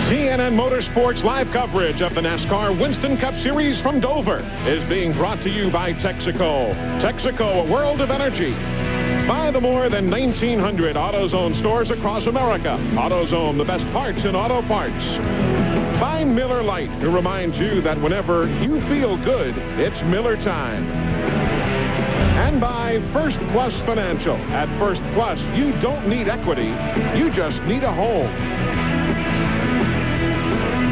CNN Motorsports live coverage of the NASCAR Winston Cup Series from Dover is being brought to you by Texaco. Texaco, a world of energy. By the more than 1,900 AutoZone stores across America. AutoZone, the best parts in auto parts. By Miller Lite, who reminds you that whenever you feel good, it's Miller time. And by First Plus Financial. At First Plus, you don't need equity, you just need a home.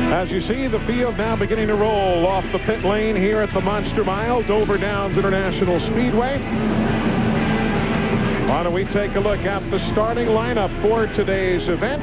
As you see, the field now beginning to roll off the pit lane here at the Monster Mile, Dover Downs International Speedway. Why don't we take a look at the starting lineup for today's event?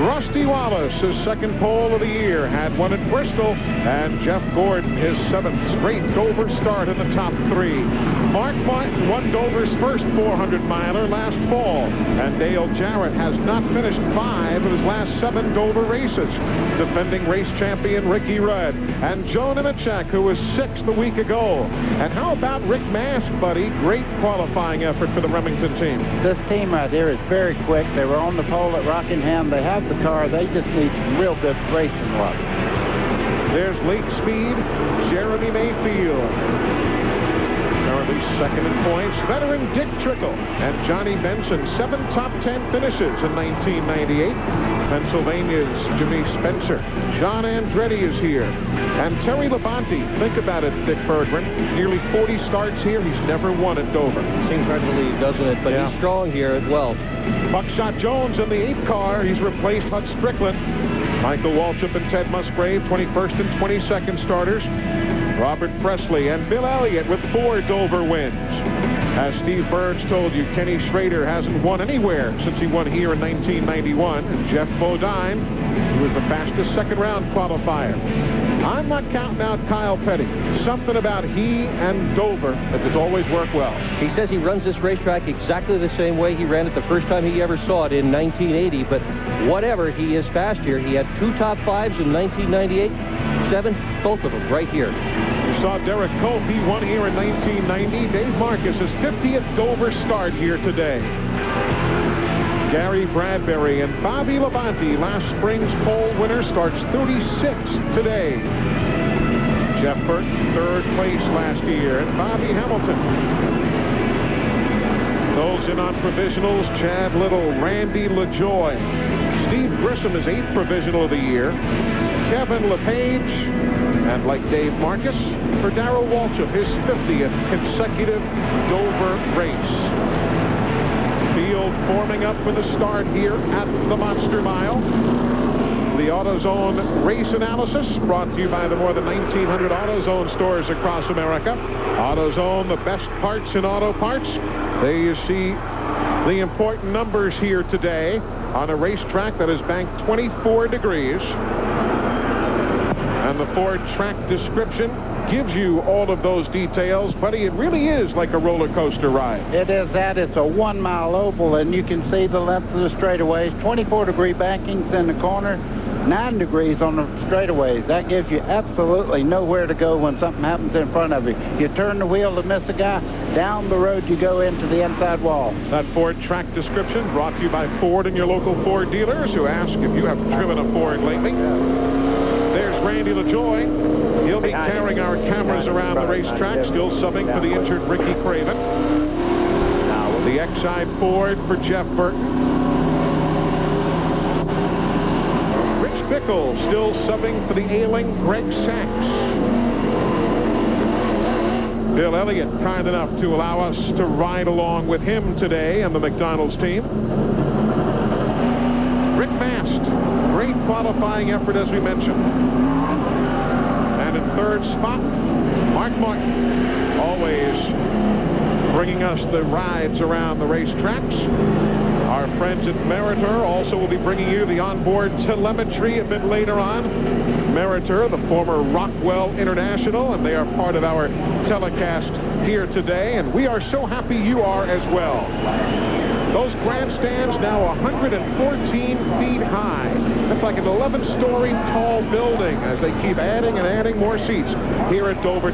Rusty Wallace, his second pole of the year, had one at Bristol, and Jeff Gordon, his seventh straight Dover start in the top three. Mark Martin won Dover's first 400-miler last fall, and Dale Jarrett has not finished 5 of his last 7 Dover races. Defending race champion Ricky Rudd, and Joe Nemechek, who was 6th a week ago. And how about Rick Mask, buddy? Great qualifying effort for the Remington team. This team right here is very quick. They were on the pole at Rockingham. They have the car. They just need some real good racing luck. There's late speed, Jeremy Mayfield. Currently second in points. Veteran Dick Trickle and Johnny Benson, 7 top 10 finishes in 1998. Pennsylvania's Jimmy Spencer. John Andretti is here. And Terry Labonte, think about it, Dick Berggren. Nearly 40 starts here. He's never won at Dover. Seems hard to believe, doesn't it? But he's strong here as well. Buckshot Jones in the 8th car. He's replaced Hud Strickland. Michael Waltrip and Ted Musgrave, 21st and 22nd starters. Robert Presley and Bill Elliott with 4 Dover wins. As Steve Burns told you, Kenny Schrader hasn't won anywhere since he won here in 1991. And Jeff Bodine, who was the fastest second-round qualifier. I'm not counting out Kyle Petty. Something about he and Dover that has always worked well. He says he runs this racetrack exactly the same way he ran it the first time he ever saw it in 1980. But whatever, he is fast here. He had 2 top 5s in 1998. 7, both of them right here. You saw Derek Cope. He won here in 1990. Dave Marcus' 50th Dover start here today. Gary Bradbury and Bobby Labonte, last spring's pole winner, starts 36th today. Jeff Burton, 3rd place last year, and Bobby Hamilton. Those in on provisionals: Chad Little, Randy LaJoy. Steve Grissom is 8th provisional of the year. Kevin LePage, and like Dave Marcus, for Darrell Waltrip, his 50th consecutive Dover race. Field forming up for the start here at the Monster Mile. The AutoZone race analysis brought to you by the more than 1,900 AutoZone stores across America. AutoZone, the best parts in auto parts. There you see the important numbers here today on a racetrack that is banked 24 degrees. And the Ford track description gives you all of those details, buddy. It really is like a roller coaster ride. It is that. It's a 1-mile oval, and you can see the length of the straightaways. 24-degree bankings in the corner, 9 degrees on the straightaways. That gives you absolutely nowhere to go when something happens in front of you. You turn the wheel to miss a guy, down the road you go into the inside wall. That Ford track description brought to you by Ford and your local Ford dealers, who ask if you have driven a Ford lately. There's Randy LaJoy. He'll be carrying our cameras around the racetrack, still subbing for the injured Ricky Craven. The X-side Ford for Jeff Burton. Rich Bickle still subbing for the ailing Greg Sachs. Bill Elliott kind enough to allow us to ride along with him today and the McDonald's team. Rick Mast, great qualifying effort as we mentioned. And in 3rd spot, Mark Martin, always bringing us the rides around the racetracks. Our friends at Meritor also will be bringing you the onboard telemetry a bit later on. Meritor, the former Rockwell International, and they are part of our telecast here today, and we are so happy you are as well. Those grandstands now 114 feet high. That's like an 11-story tall building as they keep adding and adding more seats here at Dover.